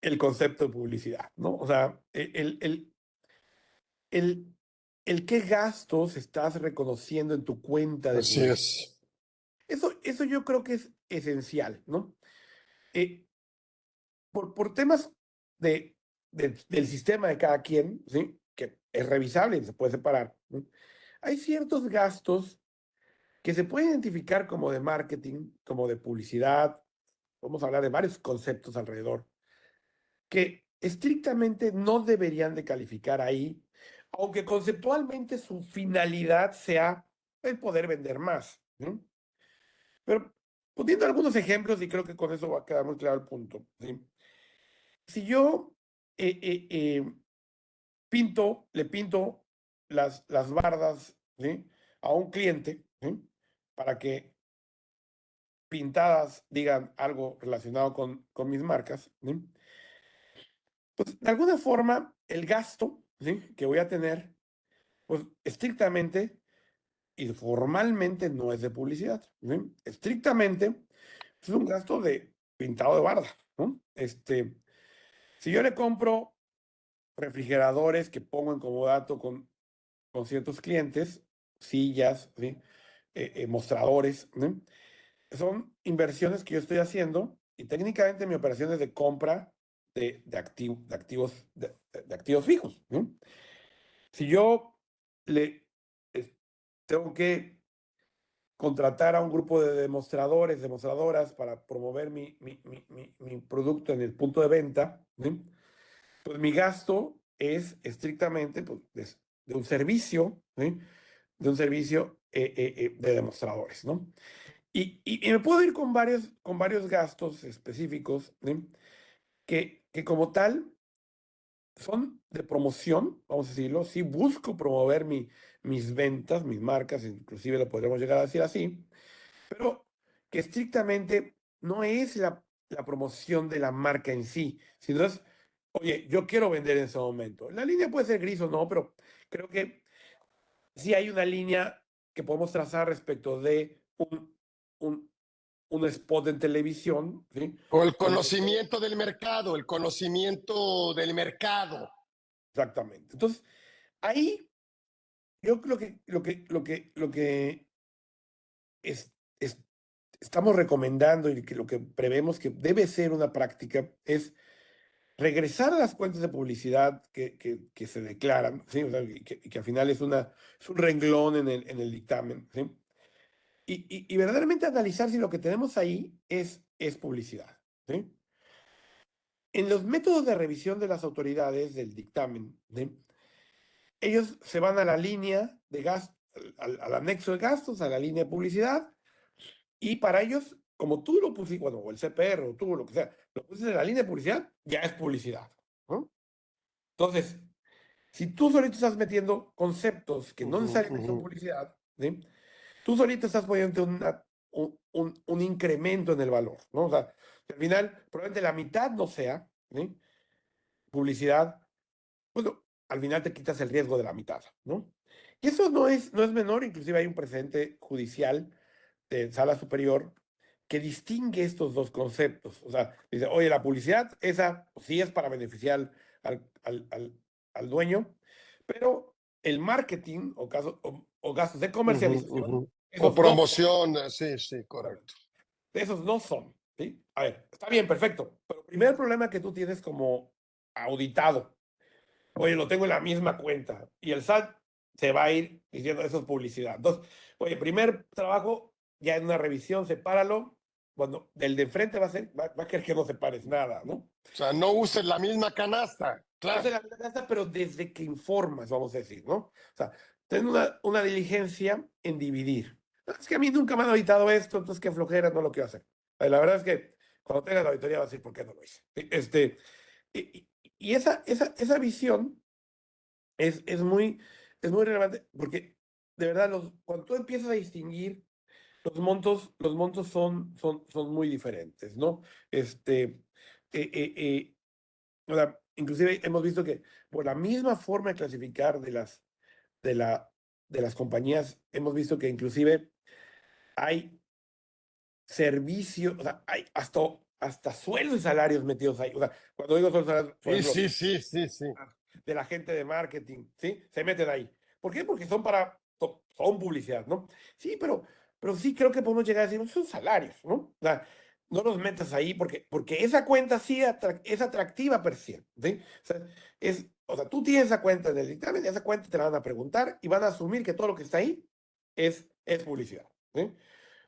el concepto de publicidad, ¿no? O sea, el, el qué gastos estás reconociendo en tu cuenta de Así publicidad. es. Eso yo creo que es esencial, ¿no? Eh, por temas del sistema de cada quien, ¿sí? Que es revisable y se puede separar, ¿no? Hay ciertos gastos que se pueden identificar como de marketing, como de publicidad, vamos a hablar de varios conceptos alrededor, que estrictamente no deberían de calificar ahí, aunque conceptualmente su finalidad sea el poder vender más, ¿no? Pero poniendo algunos ejemplos, y creo que con eso va a quedar muy claro el punto, ¿sí? Si yo eh, eh, eh, le pinto las bardas, ¿sí? A un cliente, ¿sí? Para que pintadas digan algo relacionado con mis marcas, ¿sí? Pues de alguna forma el gasto, ¿sí? Que voy a tener, pues estrictamente y formalmente no es de publicidad, ¿sí? Estrictamente es un gasto de pintado de barda, ¿no? Si yo le compro refrigeradores que pongo en comodato con ciertos clientes, sillas, ¿sí? Mostradores, ¿no? Son inversiones que yo estoy haciendo y técnicamente mi operación es de compra de activos fijos, ¿no? Si yo le es- tengo que contratar a un grupo de demostradores, demostradoras para promover mi producto en el punto de venta, ¿sí? Pues mi gasto es estrictamente pues, de un servicio, ¿sí? De un servicio de demostradores, ¿no? Y me puedo ir con varios gastos específicos, ¿sí? Que como tal son de promoción, vamos a decirlo, sí busco promover mis ventas, mis marcas, inclusive lo podríamos llegar a decir así, pero que estrictamente no es la promoción de la marca en sí, sino es, oye, yo quiero vender en ese momento. La línea puede ser gris o no, pero creo que sí hay una línea que podemos trazar respecto de un, un spot en televisión, ¿sí? O el Donde, conocimiento del mercado, el conocimiento del mercado. exactamente. Entonces, ahí yo creo que lo que es, es- estamos recomendando y que lo que prevemos que debe ser una práctica es regresar a las cuentas de publicidad que se declaran, ¿sí? O sea, y que al final es un renglón en el dictamen, ¿sí? Y verdaderamente analizar si lo que tenemos ahí es publicidad, ¿sí? En los métodos de revisión de las autoridades del dictamen, ¿sí? Ellos se van a la línea de gasto, al anexo de gastos, a la línea de publicidad, y para ellos, como tú lo pusiste, bueno, o el CPR, o tú, lo que sea, lo pusiste en la línea de publicidad, ya es publicidad, ¿no? Entonces, si tú solito estás metiendo conceptos que no Ujú, necesariamente ujú. son publicidad, ¿sí? Tú solito estás poniendo un incremento en el valor, ¿no? O sea, al final, probablemente la mitad no sea, ¿sí? Publicidad, bueno, al final te quitas el riesgo de la mitad, ¿no? Y eso no es menor, inclusive hay un precedente judicial de sala superior que distingue estos dos conceptos. O sea, dice, oye, la publicidad, esa pues, sí es para beneficiar al dueño, pero el marketing o gastos de comercialización, O esos no, promoción, sí, sí, correcto. esos no son, ¿sí? A ver, está bien, perfecto, pero el primer problema que tú tienes como auditado, oye, lo tengo en la misma cuenta y el SAT se va a ir diciendo eso es publicidad. Entonces, oye, primer trabajo, ya en una revisión, sepáralo. Cuando del de enfrente va a querer que no separes nada, ¿no? O sea, no uses la misma canasta, Esa claro. es la canasta, pero desde que informas, vamos a decir, ¿no? O sea, ten una diligencia en dividir. Es que a mí nunca me han auditado esto, entonces qué flojera, no lo quiero hacer. La verdad es que cuando tenga la auditoría va a decir por qué no lo hice. Y esa visión es muy relevante porque de verdad cuando tú empiezas a distinguir los montos son muy diferentes, ¿no? Este, o sea, inclusive hemos visto que por la misma forma de clasificar de la, de las compañías, hemos visto que inclusive hay servicios, o sea, hay hasta sueldos y salarios metidos ahí. O sea, cuando digo sueldos y salarios, por Sí, ejemplo, sí, sí, sí, sí. de la gente de marketing, ¿sí? Se meten ahí. ¿Por qué? Porque son publicidad, ¿no? Sí, pero sí creo que podemos llegar a decir, son salarios, ¿no? O sea, no los metas ahí porque esa cuenta sí es atractiva per se, ¿sí? O sea, tú tienes esa cuenta en el dictamen y esa cuenta te la van a preguntar y van a asumir que todo lo que está ahí es publicidad, ¿sí?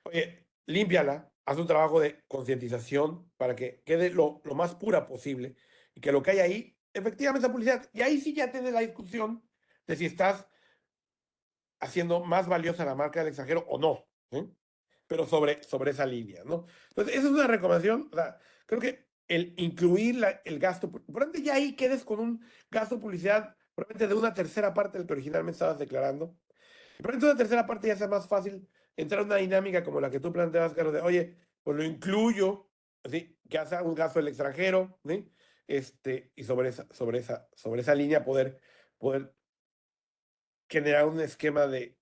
Oye, límpiala, haz un trabajo de concientización para que quede lo más pura posible y que lo que hay ahí, efectivamente, es publicidad. Y ahí sí ya tienes la discusión de si estás haciendo más valiosa la marca del extranjero o no, ¿sí? Pero sobre esa línea, ¿no? Entonces, esa es una recomendación. O sea, creo que el incluir el gasto, probablemente ya ahí quedes con un gasto de publicidad, probablemente de una tercera parte del que originalmente estabas declarando. Pero entonces la tercera parte ya sea más fácil entrar en una dinámica como la que tú planteabas, Carlos, de, oye, pues lo incluyo, ¿sí? Que haga un gasto del extranjero, ¿sí? Y sobre esa línea poder generar un esquema de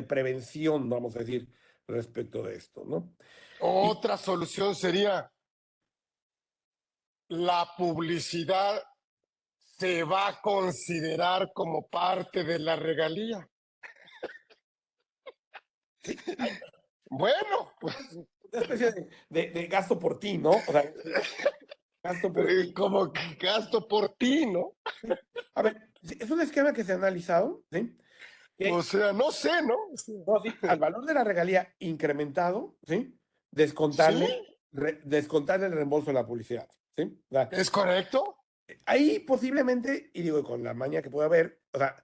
prevención, vamos a decir, respecto de esto, ¿no? Y Otra solución sería la publicidad se va a considerar como parte de la regalía. sí, Bueno, pues una especie de gasto por ti, ¿no? O sea, gasto por ti. como gasto por ti, ¿no? ¿Sí? A ver, sí, es un esquema que se ha analizado, ¿sí? O Que sea, no sé, ¿no? no, sí, al valor de la regalía incrementado, ¿sí? Sí, Descontarle el reembolso de la publicidad, ¿sí? O sea, ¿es correcto? ahí posiblemente, y digo, con la maña que puede haber, o sea,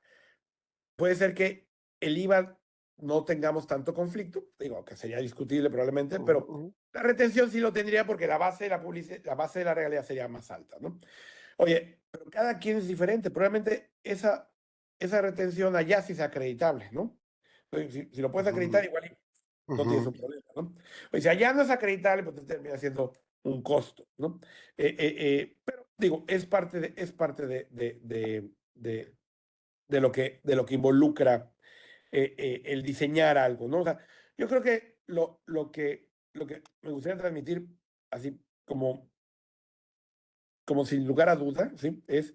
puede ser que el IVA no tengamos tanto conflicto, digo, que sería discutible probablemente, pero la retención sí lo tendría porque la base de la base de la regalía sería más alta, ¿no? Oye, pero cada quien es diferente, probablemente esa retención allá sí sea acreditable, ¿no? Si lo puedes acreditar, igual no tienes un problema, ¿no? Oye, si allá no es acreditable, pues te termina siendo un costo, ¿no? Pero digo, es parte de lo que involucra el diseñar algo, ¿no? O sea, yo creo que lo que me gustaría transmitir, así como sin lugar a duda, ¿sí? Es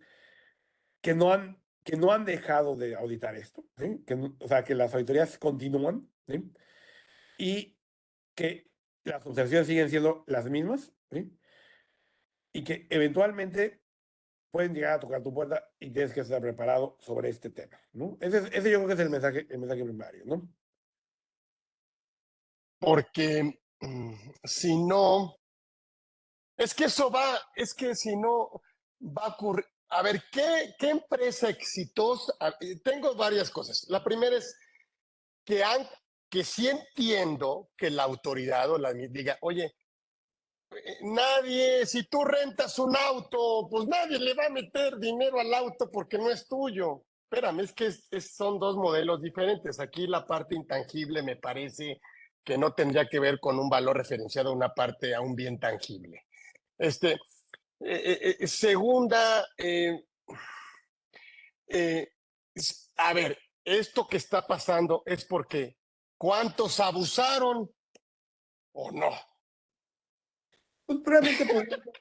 que no han dejado de auditar esto, ¿sí? O sea, que las auditorías continúan, ¿sí? Y que las observaciones siguen siendo las mismas, ¿sí? Y que eventualmente pueden llegar a tocar tu puerta y tienes que estar preparado sobre este tema, ¿no? Ese yo creo que es el mensaje primario, ¿no? Porque si no, es que si no va a ocurrir. A ver, ¿qué empresa exitosa? Tengo varias cosas. La primera es que, que sí entiendo que la autoridad o la diga, oye, nadie, si tú rentas un auto, pues nadie le va a meter dinero al auto porque no es tuyo. Espérame, es que son dos modelos diferentes. Aquí la parte intangible me parece que no tendría que ver con un valor referenciado a una parte, a un bien tangible. Este, segunda, a ver, esto que está pasando es porque ¿cuántos abusaron o no? Pues probablemente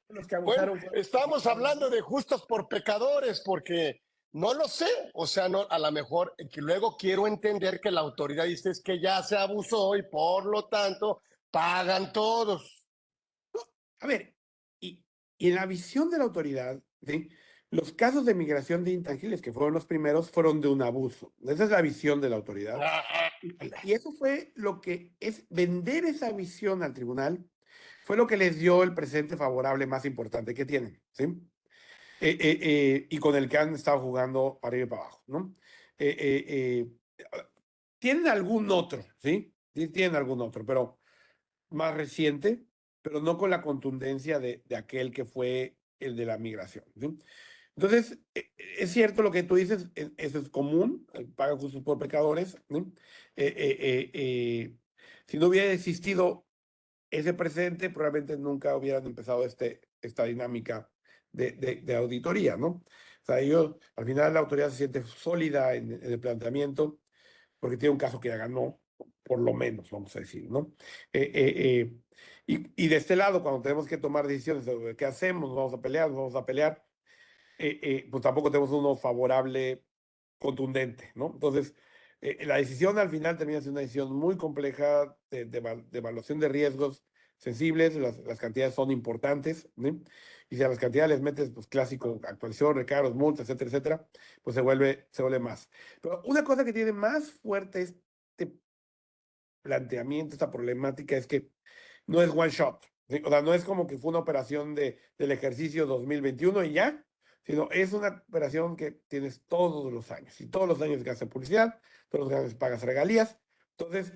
los que Bueno, abusaron fueron estamos hablando de justos por pecadores, porque no lo sé, o sea, no, a lo mejor que luego quiero entender que la autoridad dice es que ya se abusó y por lo tanto pagan todos. A ver, y en la visión de la autoridad, ¿sí? Los casos de migración de intangibles, que fueron los primeros, fueron de un abuso. Esa es la visión de la autoridad. Y eso fue lo que es vender esa visión al tribunal, fue lo que les dio el presente favorable más importante que tienen, ¿sí? Y con el que han estado jugando para arriba y para abajo, ¿no? Tienen algún otro, ¿sí? Sí, tienen algún otro, pero más reciente, pero no con la contundencia de aquel que fue el de la migración, ¿sí? Entonces, es cierto lo que tú dices, eso es común, pagan justos por pecadores, ¿no? Si no hubiera existido ese presente, probablemente nunca hubieran empezado esta dinámica de auditoría, ¿no? O sea, ellos, al final la autoridad se siente sólida en el planteamiento porque tiene un caso que ya ganó, por lo menos, vamos a decir, ¿no? Y de este lado, cuando tenemos que tomar decisiones sobre qué hacemos, vamos a pelear, vamos a pelear, pues tampoco tenemos uno favorable contundente, ¿no? Entonces, la decisión al final termina siendo una decisión muy compleja de evaluación de riesgos sensibles, las cantidades son importantes, ¿sí? Y si a las cantidades les metes, pues clásico, actualización, recargos, multas, etcétera, etcétera, pues se vuelve más. Pero una cosa que tiene más fuerte este planteamiento, esta problemática, es que no es one shot, ¿sí? O sea, no es como que fue una operación del ejercicio 2021 y ya, sino es una operación que tienes todos los años, y todos los años gastas publicidad, todos los años pagas regalías, entonces,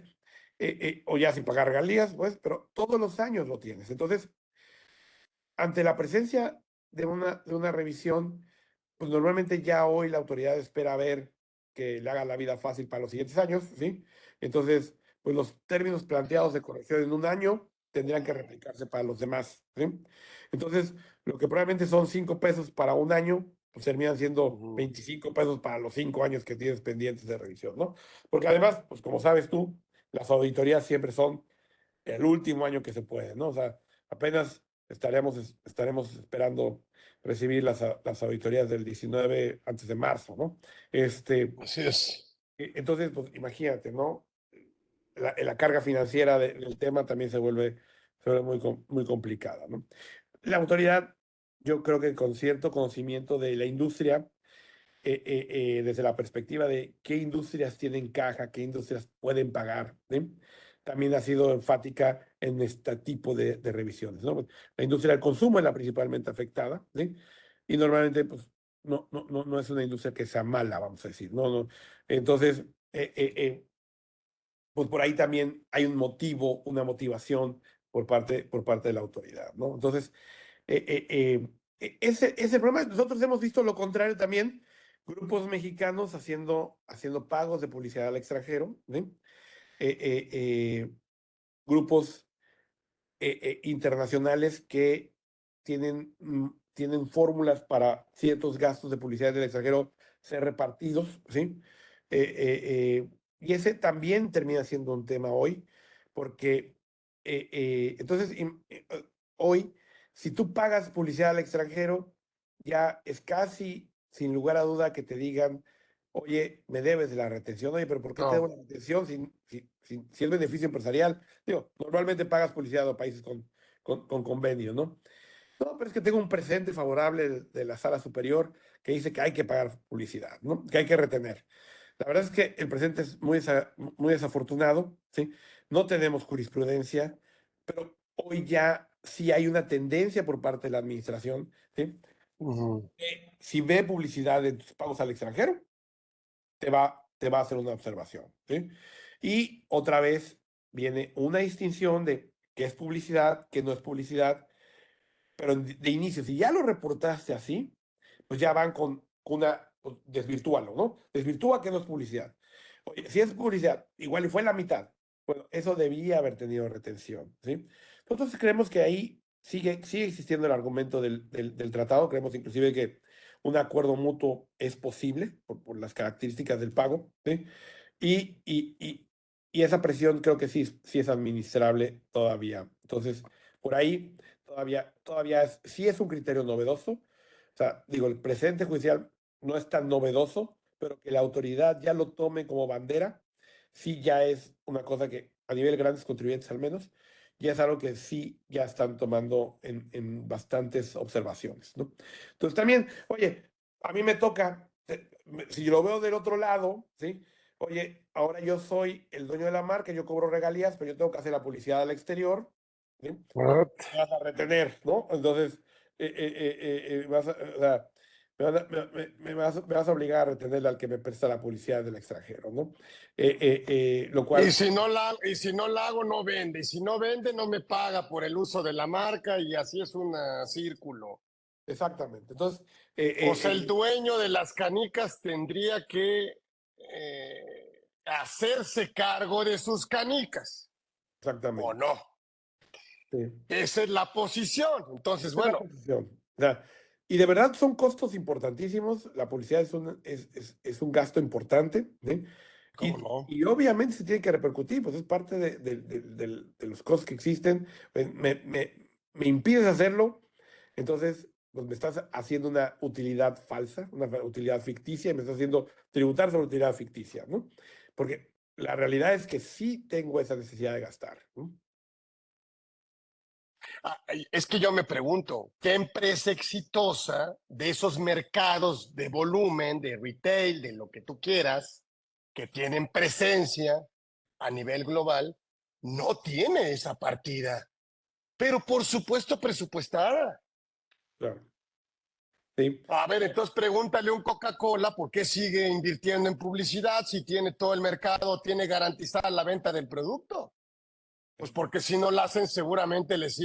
o ya sin pagar regalías, pues, pero todos los años lo tienes. Entonces, ante la presencia de una revisión, pues normalmente ya hoy la autoridad espera ver que le haga la vida fácil para los siguientes años, ¿sí? Entonces, pues los términos planteados de corrección en un año tendrían que replicarse para los demás, ¿sí? Entonces, lo que probablemente son 5 pesos para un año, pues terminan siendo 25 pesos para los 5 años que tienes pendientes de revisión, ¿no? Porque además, pues como sabes tú, las auditorías siempre son el último año que se puede, ¿no? O sea, apenas estaremos esperando recibir las auditorías del 19 antes de marzo, ¿no? Así es. Entonces, pues imagínate, ¿no? La carga financiera del tema también se vuelve muy complicada, ¿no? La autoridad, yo creo que con cierto conocimiento de la industria, desde la perspectiva de qué industrias tienen caja, qué industrias pueden pagar, ¿sí? También ha sido enfática en este tipo de revisiones, ¿no? La industria del consumo es la principalmente afectada, ¿sí? Y normalmente, pues, no es una industria que sea mala, vamos a decir, no, no. Entonces, pues por ahí también hay un motivo, una motivación por parte de la autoridad, ¿no? Entonces, ese problema, nosotros hemos visto lo contrario también, grupos mexicanos haciendo pagos de publicidad al extranjero, ¿sí? Eh, eh, eh, grupos internacionales que tienen fórmulas para ciertos gastos de publicidad del extranjero ser repartidos, ¿sí? Y ese también termina siendo un tema hoy, porque entonces hoy, si tú pagas publicidad al extranjero, ya es casi sin lugar a duda que te digan, oye, me debes de la retención, oye, pero ¿por qué te debo No. la retención si es beneficio empresarial? Digo, normalmente pagas publicidad a países con convenio, ¿no? No, pero es que tengo un presente favorable de la sala superior que dice que hay que pagar publicidad, ¿no? Que hay que retener. La verdad es que el presente es muy desafortunado, ¿sí? No tenemos jurisprudencia, pero hoy ya sí hay una tendencia por parte de la administración, ¿sí? Si ve publicidad en tus pagos al extranjero, te va a hacer una observación, ¿sí? Y otra vez viene una distinción de qué es publicidad, qué no es publicidad, pero de inicio, si ya lo reportaste así, pues ya van con una, pues, desvirtúalo, ¿no? Desvirtúa que no es publicidad. Oye, si es publicidad, igual y fue la mitad, bueno, eso debía haber tenido retención, ¿sí? Nosotros creemos que ahí sigue existiendo el argumento del tratado, creemos inclusive que un acuerdo mutuo es posible por las características del pago, ¿sí? Y, y, y, y esa presión creo que sí es administrable todavía. Entonces, por ahí todavía sí es un criterio novedoso. O sea, digo, el precedente judicial no es tan novedoso, pero que la autoridad ya lo tome como bandera, sí ya es una cosa que a nivel de grandes contribuyentes al menos, ya es algo que sí ya están tomando en bastantes observaciones, ¿no? Entonces también, oye, a mí me toca, si lo veo del otro lado, ¿sí? Oye, ahora yo soy el dueño de la marca, yo cobro regalías, pero yo tengo que hacer la publicidad al exterior, ¿sí? What? Me vas a retener, ¿no? Entonces, o sea, me vas a obligar a retener al que me presta la publicidad del extranjero, ¿no? Lo Y cual, si no la hago, no vende. Y si no vende, no me paga por el uso de la marca y así es un círculo. exactamente. Entonces, O sea, el dueño de las canicas tendría que hacerse cargo de sus canicas, ¿o exactamente. no? Sí. Esa es la posición. Entonces, Esa es la bueno, posición. O sea, y de verdad son costos importantísimos. La publicidad es un gasto importante, ¿sí? ¿cómo no? Y obviamente se tiene que repercutir, pues es parte de los costos que existen. Me impides hacerlo, entonces pues me estás haciendo una utilidad falsa, una utilidad ficticia, y me estás haciendo tributar sobre utilidad ficticia, ¿no? Porque la realidad es que sí tengo esa necesidad de gastar, ¿no? Es que yo me pregunto, ¿qué empresa exitosa de esos mercados de volumen, de retail, de lo que tú quieras, que tienen presencia a nivel global, no tiene esa partida? Pero por supuesto presupuestada. Claro. Sí. A ver, entonces pregúntale a un Coca-Cola por qué sigue invirtiendo en publicidad si tiene todo el mercado, tiene garantizada la venta del producto. Pues porque si no la hacen, seguramente les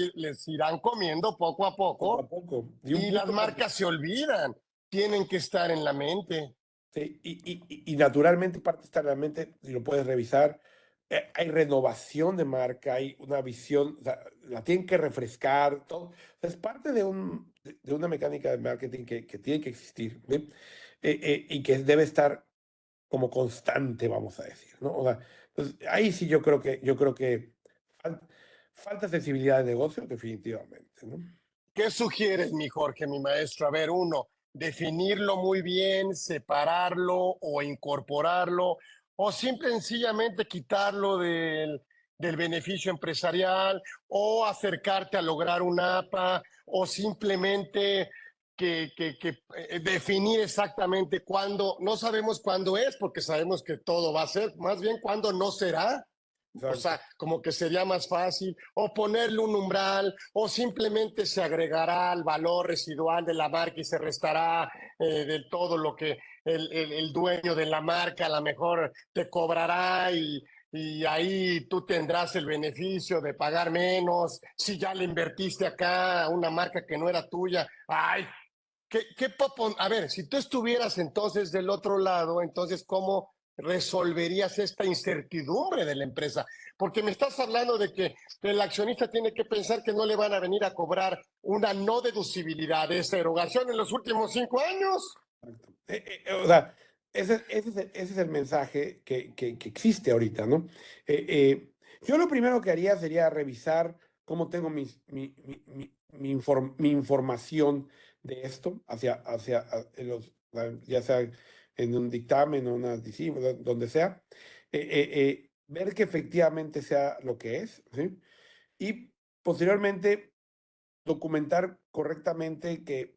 irán comiendo poco a Poco poco a poco. Y un y las punto porque marcas se olvidan. Tienen que estar en la mente. sí, y naturalmente parte está en la mente, si lo puedes revisar, hay renovación de marca, hay una visión, o sea, la tienen que refrescar, todo. O sea, es parte de una mecánica de marketing que tiene que existir, ¿sí? Y que debe estar como constante, vamos a decir, ¿no? O sea, pues, ahí sí yo creo que fal- falta sensibilidad de negocio, definitivamente, ¿no? ¿Qué sugieres, mi Jorge, mi maestro? A ver, uno, definirlo muy bien, separarlo o incorporarlo, o simple y sencillamente quitarlo del beneficio empresarial, o acercarte a lograr un APA, o simplemente definir exactamente cuándo, no sabemos cuándo es, porque sabemos que todo va a ser, más bien cuándo no será. O Exacto. sea, como que sería más fácil, o ponerle un umbral, o simplemente se agregará al valor residual de la marca y se restará de todo lo que el dueño de la marca a lo mejor te cobrará y ahí tú tendrás el beneficio de pagar menos. Si ya le invertiste acá a una marca que no era tuya, ay, a ver, si tú estuvieras entonces del otro lado, entonces, ¿cómo resolverías esta incertidumbre de la empresa? Porque me estás hablando de que el accionista tiene que pensar que no le van a venir a cobrar una no deducibilidad de esa erogación en los últimos 5 años. Exacto. O sea, ese es el mensaje que existe ahorita, ¿no? Yo lo primero que haría sería revisar cómo tengo mi información de esto ya sea en un dictamen o una DC, donde sea, ver que efectivamente sea lo que es, ¿sí? Y posteriormente documentar correctamente que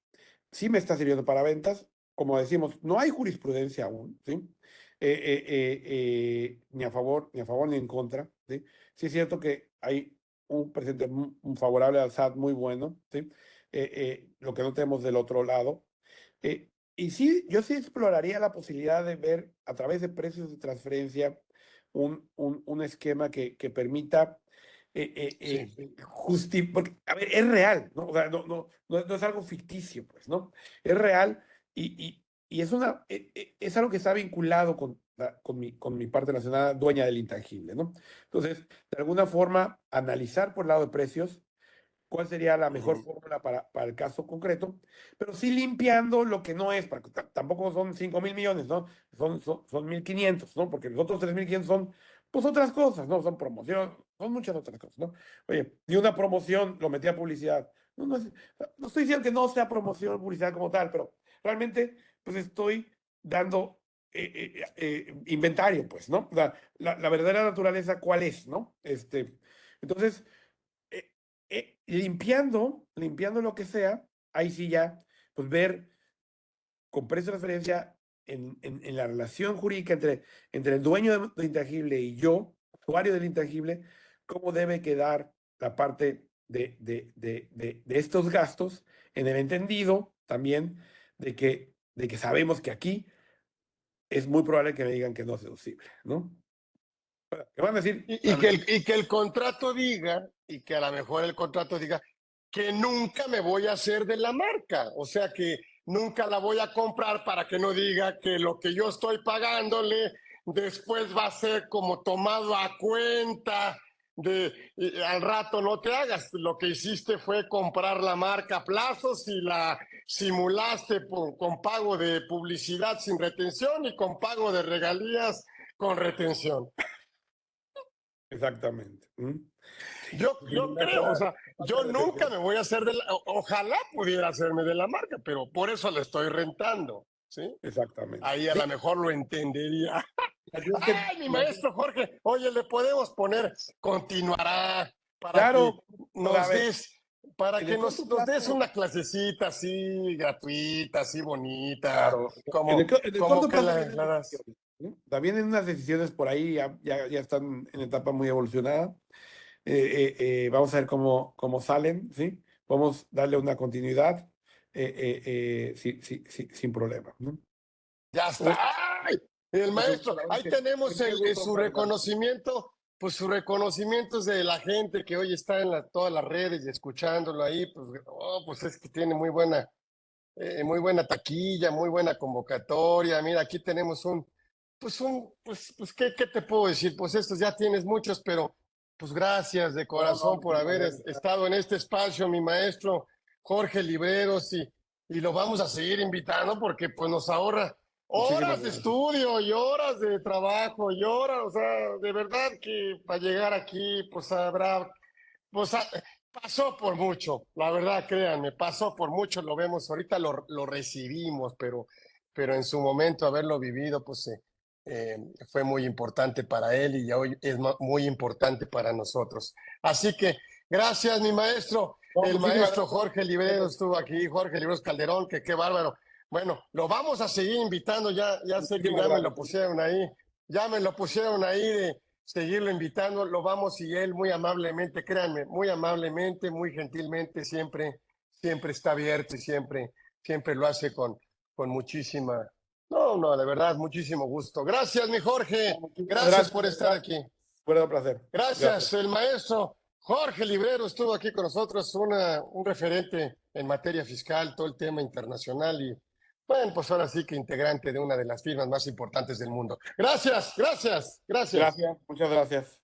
sí me está sirviendo para ventas. Como decimos, no hay jurisprudencia aún, ¿sí? Ni a favor ni en contra, ¿sí? Sí es cierto que hay un presente un favorable al SAT muy bueno, ¿sí? Lo que no tenemos del otro lado. Y sí, yo sí exploraría la posibilidad de ver a través de precios de transferencia un esquema que permita Sí. porque, a ver, es real, ¿no? O sea, no es algo ficticio, pues, ¿no? Es real y es algo que está vinculado con mi parte relacionada, dueña del intangible, ¿no? Entonces, de alguna forma, analizar por el lado de precios cuál sería la mejor fórmula para el caso concreto, pero sí limpiando lo que no es, porque tampoco son 5.000 millones, ¿no? Son 1.500, ¿no? Porque los otros 3.500 son, pues, otras cosas, ¿no? Son promoción, son muchas otras cosas, ¿no? Oye, y una promoción lo metí a publicidad. No estoy diciendo que no sea promoción, publicidad como tal, pero realmente, pues, estoy dando inventario, pues, ¿no? La verdadera naturaleza, ¿cuál es, no? Entonces, eh, limpiando lo que sea, ahí sí ya, pues ver con precio de referencia en la relación jurídica entre el dueño del intangible y yo, usuario del intangible, cómo debe quedar la parte de estos gastos, en el entendido también de que sabemos que aquí es muy probable que me digan que no es deducible, ¿no? ¿Qué van a decir? Y que el contrato diga, y que a lo mejor el contrato diga que nunca me voy a hacer de la marca, o sea que nunca la voy a comprar para que no diga que lo que yo estoy pagándole después va a ser como tomado a cuenta al rato. No te hagas, lo que hiciste fue comprar la marca a plazos y la simulaste con pago de publicidad sin retención y con pago de regalías con retención. Exactamente. Yo creo, o sea, yo nunca me voy a hacer ojalá pudiera hacerme de la marca, pero por eso la estoy rentando, ¿sí? Exactamente. Ahí a Sí, lo mejor lo entendería. así es que, Ay, mi maestro Jorge, oye, le podemos poner continuará para que claro, a nos ver, des, para en que el corto nos des plazo, una clasecita así gratuita, así bonita, claro, como, en el como corto que plazo la vienen das. decisiones, ¿no? También en unas decisiones por ahí ya están en etapa muy evolucionada. Vamos a ver cómo salen, ¿sí? Podemos darle una continuidad sin problema, ¿no? Ya está. ¡Ay! El maestro, La verdad ahí es que tenemos qué gusto su platicar contigo. reconocimiento, pues su reconocimiento es de la gente que hoy está en todas las redes y escuchándolo ahí, pues, oh, pues es que tiene muy buena taquilla, muy buena convocatoria. Mira, aquí tenemos pues, ¿qué te puedo decir? Pues estos ya tienes muchos, pero pues gracias de No, corazón por muchísimas haber gracias. estado en este espacio, mi maestro Jorge Libreros, y lo vamos a seguir invitando porque pues nos ahorra Muchísimas horas de gracias. estudio y horas de trabajo y horas, o sea, de verdad que para llegar aquí, pues habrá, pues pasó por mucho, la verdad, créanme, pasó por mucho, lo vemos, ahorita lo recibimos, pero en su momento haberlo vivido, pues eh, fue muy importante para él y hoy es muy importante para nosotros. Así que gracias, mi maestro. No, El muchísimas maestro gracias. Jorge Libreros estuvo aquí, Jorge Libreros Calderón, que qué bárbaro. Bueno, lo vamos a seguir invitando, ya sé que Muchísimas ya me lo gracias. pusieron ahí, ya me lo pusieron ahí de seguirlo invitando, lo vamos y él muy amablemente, créanme, muy amablemente, muy gentilmente, siempre está abierto y siempre lo hace con muchísima, no, de verdad, muchísimo gusto. Gracias, mi Jorge, No, muchísimas gracias gracias. por De estar verdad, aquí. fue un placer. Gracias. Gracias, el maestro Jorge Librero estuvo aquí con nosotros, un referente en materia fiscal, todo el tema internacional y, bueno, pues ahora sí que integrante de una de las firmas más importantes del mundo. Gracias. Gracias. Muchas gracias.